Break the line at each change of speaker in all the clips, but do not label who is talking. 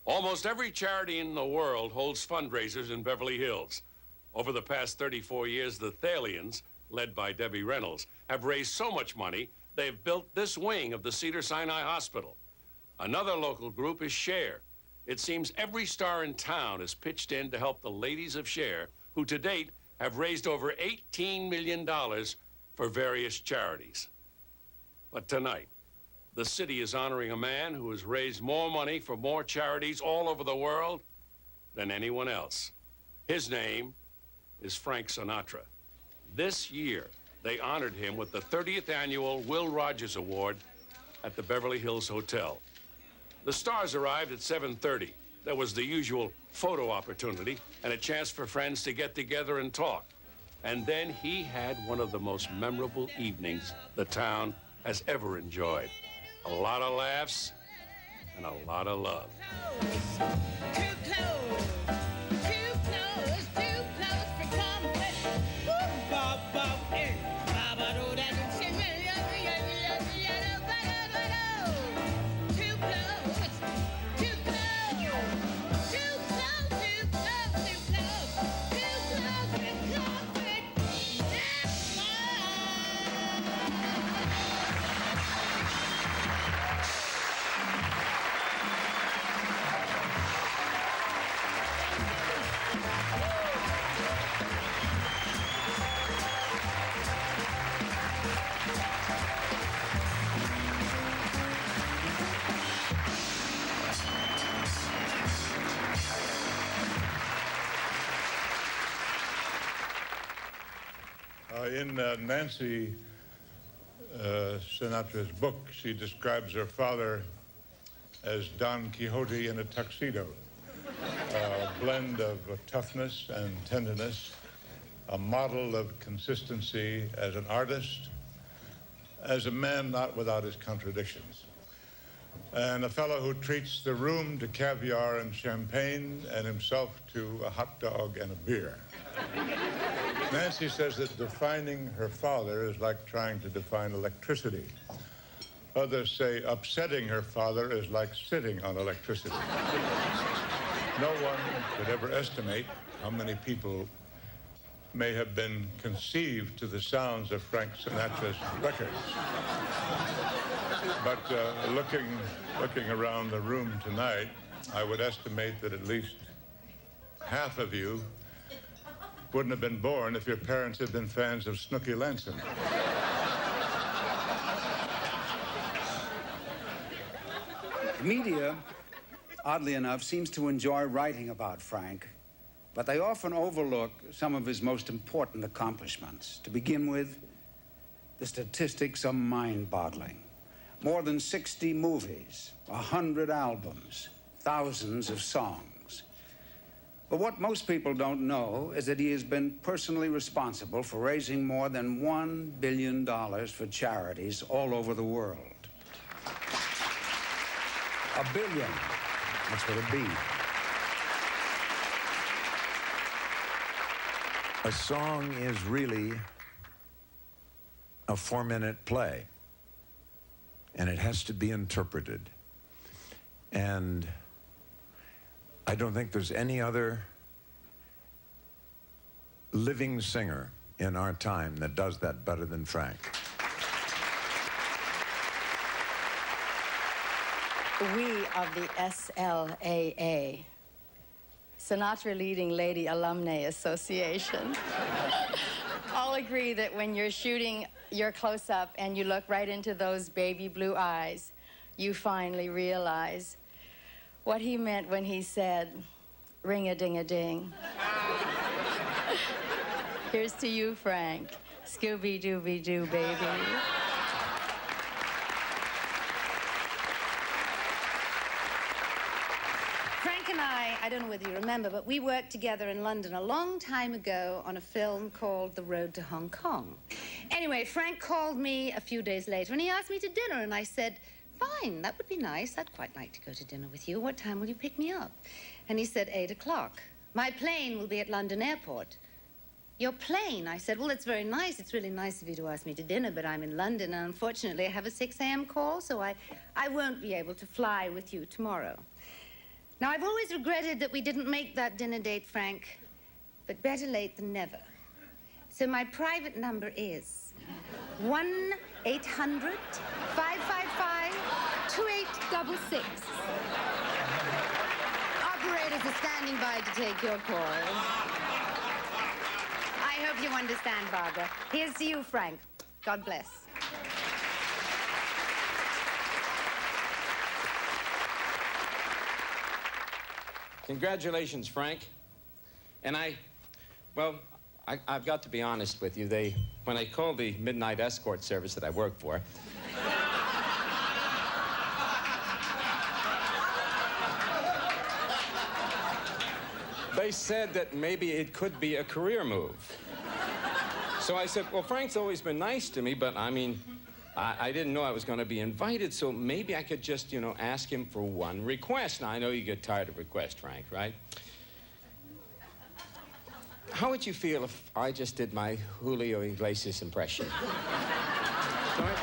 Almost every charity in the world holds fundraisers in Beverly Hills. Over the past 34 years, the Thalians, led by Debbie Reynolds, have raised so much money, they've built this wing of the Cedars-Sinai Hospital. Another local group is Share. It seems every star in town has pitched in to help the ladies of Share, who to date have raised over $18 million for various charities. But tonight, the city is honoring a man who has raised more money for more charities all over the world than anyone else. His name is Frank Sinatra. This year, they honored him with the 30th annual Will Rogers Award at the Beverly Hills Hotel. The stars arrived at 7:30. There was the usual photo opportunity and a chance for friends to get together and talk. And then he had one of the most memorable evenings the town has ever enjoyed. A lot of laughs and a lot of love.
Too close, too close, too close for comfort. Woo, bop, bop, eh. Ba-ba-do, da, do, shim, ya, ya, ya, ya, ya, ba-da-ba-do. Too close, too close, too close, too close, too close, too close for comfort. That's mine.
In Nancy Sinatra's book, she describes her father as Don Quixote in a tuxedo, a blend of toughness and tenderness, a model of consistency as an artist, as a man not without his contradictions, and a fellow who treats the room to caviar and champagne and himself to a hot dog and a beer. Nancy says that defining her father is like trying to define electricity. Others say upsetting her father is like sitting on electricity. No one could ever estimate how many people may have been conceived to the sounds of Frank Sinatra's records. But looking around the room tonight, I would estimate that at least half of you wouldn't have been born if your parents had been fans of Snooky Lanson.
The media, oddly enough, seems to enjoy writing about Frank, but they often overlook some of his most important accomplishments. To begin with, the statistics are mind-boggling. More than 60 movies, 100 albums, thousands of songs. But what most people don't know is that he has been personally responsible for raising more than $1 billion for charities all over the world. $1 billion. That's what it'd be.
A song is really a 4-minute play, and it has to be interpreted. And I don't think there's any other living singer in our time that does that better than Frank.
We of the SLAA, Sinatra Leading Lady Alumni Association, all agree that when you're shooting your close-up and you look right into those baby blue eyes, you finally realize what he meant when he said, ring-a-ding-a-ding. Here's to you, Frank. Scooby-Dooby-Doo, baby.
Frank and I don't know whether you remember, but we worked together in London a long time ago on a film called The Road to Hong Kong. Anyway, Frank called me a few days later and he asked me to dinner, and I said, fine, that would be nice. I'd quite like to go to dinner with you. What time will you pick me up? And he said, 8 o'clock. My plane will be at London Airport. Your plane? I said, well, it's very nice. It's really nice of you to ask me to dinner, but I'm in London, and unfortunately I have a 6 a.m. call, so I won't be able to fly with you tomorrow. Now, I've always regretted that we didn't make that dinner date, Frank, but better late than never. So my private number is 1-800-555-2866. Operators are standing by to take your call. I hope you understand, Barbara. Here's to you, Frank. God bless.
Congratulations, Frank. And I've got to be honest with you. When I called the midnight escort service that I work for, they said that maybe it could be a career move. So I said, well, Frank's always been nice to me, but I mean, I didn't know I was going to be invited, so maybe I could just, ask him for one request. Now, I know you get tired of requests, Frank, right? How would you feel if I just did my Julio Iglesias impression? Sorry?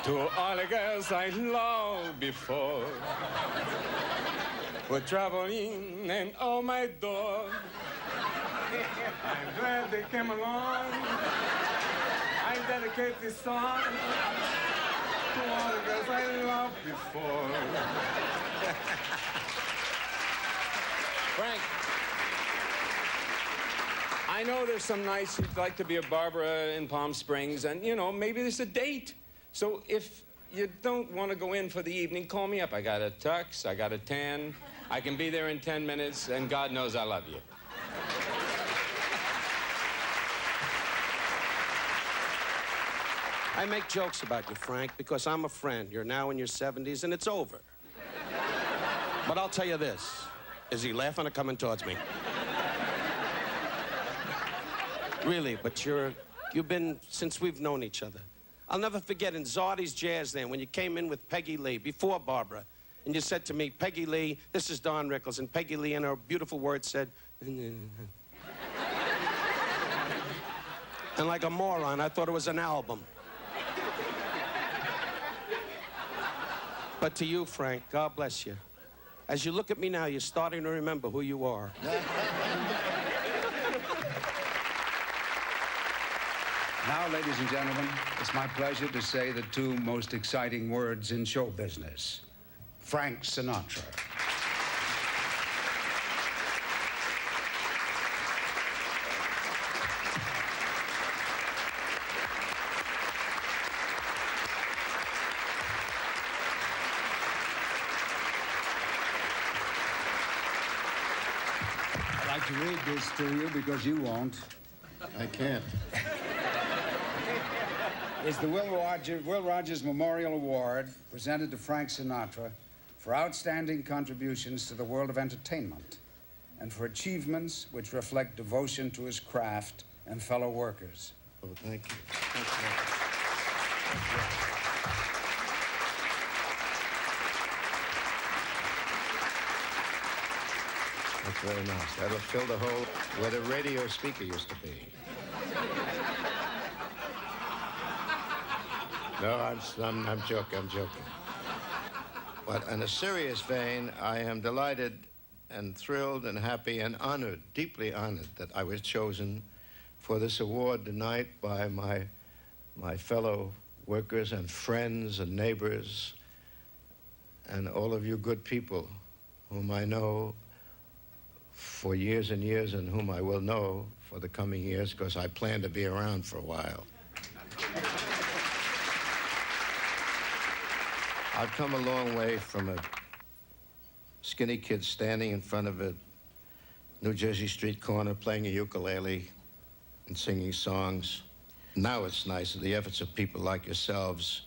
To all the girls I loved before were traveling and oh my door. I'm glad they came along. I dedicate this song to all the girls I loved before. Frank, I know there's some nights you'd like to be a Barbara in Palm Springs, and, maybe there's a date. So if you don't want to go in for the evening, call me up. I got a tux, I got a tan. I can be there in 10 minutes, and God knows I love you.
I make jokes about you, Frank, because I'm a friend. You're now in your 70s, and it's over. But I'll tell you this. Is he laughing or coming towards me? Really, but you've been since we've known each other. I'll never forget in Zardy's Jazz then when you came in with Peggy Lee, before Barbara, and you said to me, Peggy Lee, this is Don Rickles, and Peggy Lee in her beautiful words said, and like a moron, I thought it was an album. But to you, Frank, God bless you. As you look at me now, you're starting to remember who you are.
Now, ladies and gentlemen, it's my pleasure to say the two most exciting words in show business. Frank Sinatra. I'd like to read this to you because you won't.
I can't.
Is the Will Rogers Memorial Award presented to Frank Sinatra for outstanding contributions to the world of entertainment and for achievements which reflect devotion to his craft and fellow workers.
Oh, thank you. That's very nice. That'll fill the hole where the radio speaker used to be. No, I'm joking. But in a serious vein, I am delighted and thrilled and happy and honored, deeply honored, that I was chosen for this award tonight by my fellow workers and friends and neighbors and all of you good people whom I know for years and years and whom I will know for the coming years because I plan to be around for a while. I've come a long way from a skinny kid standing in front of a New Jersey street corner playing a ukulele and singing songs. Now it's nice, the efforts of people like yourselves,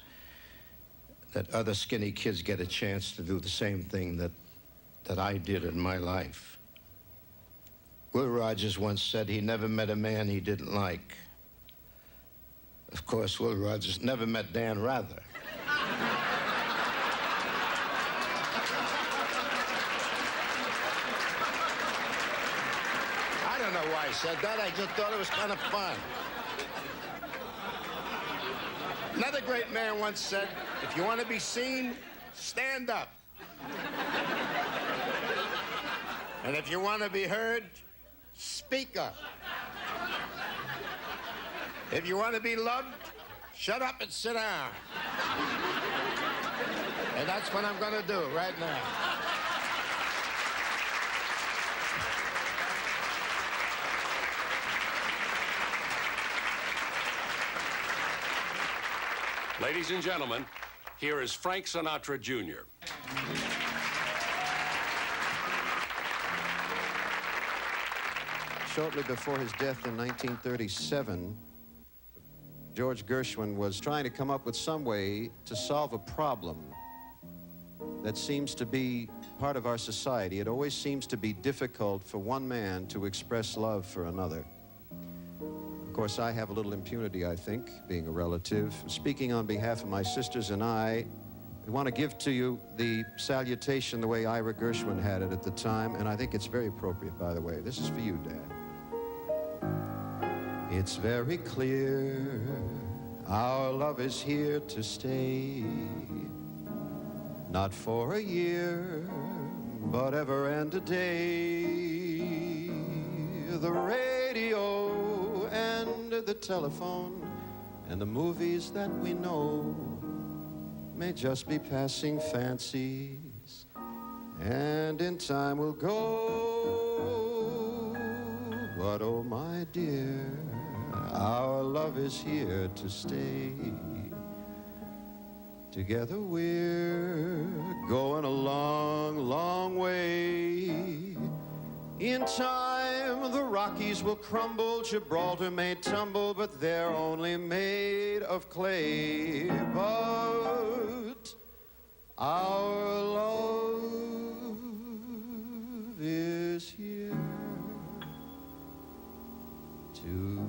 that other skinny kids get a chance to do the same thing that I did in my life. Will Rogers once said he never met a man he didn't like. Of course, Will Rogers never met Dan Rather. why I said that. I just thought it was kind of fun. Another great man once said, if you want to be seen, stand up. And if you want to be heard, speak up. If you want to be loved, shut up and sit down. And that's what I'm going to do right now.
Ladies and gentlemen, here is Frank Sinatra, Jr.
Shortly before his death in 1937, George Gershwin was trying to come up with some way to solve a problem that seems to be part of our society. It always seems to be difficult for one man to express love for another. Of course, I have a little impunity, I think, being a relative. Speaking on behalf of my sisters and I want to give to you the salutation the way Ira Gershwin had it at the time, and I think it's very appropriate, by the way. This is for you, Dad. It's very clear our love is here to stay, not for a year, but ever and a day. The radio and the telephone and the movies that we know may just be passing fancies, and in time will go. But oh my dear, our love is here to stay. Together we're going a long, long way. In time, the Rockies will crumble, Gibraltar may tumble, but they're only made of clay. But our love is here to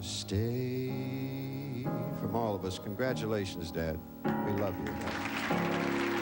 stay. From all of us, congratulations, Dad. We love you, Dad.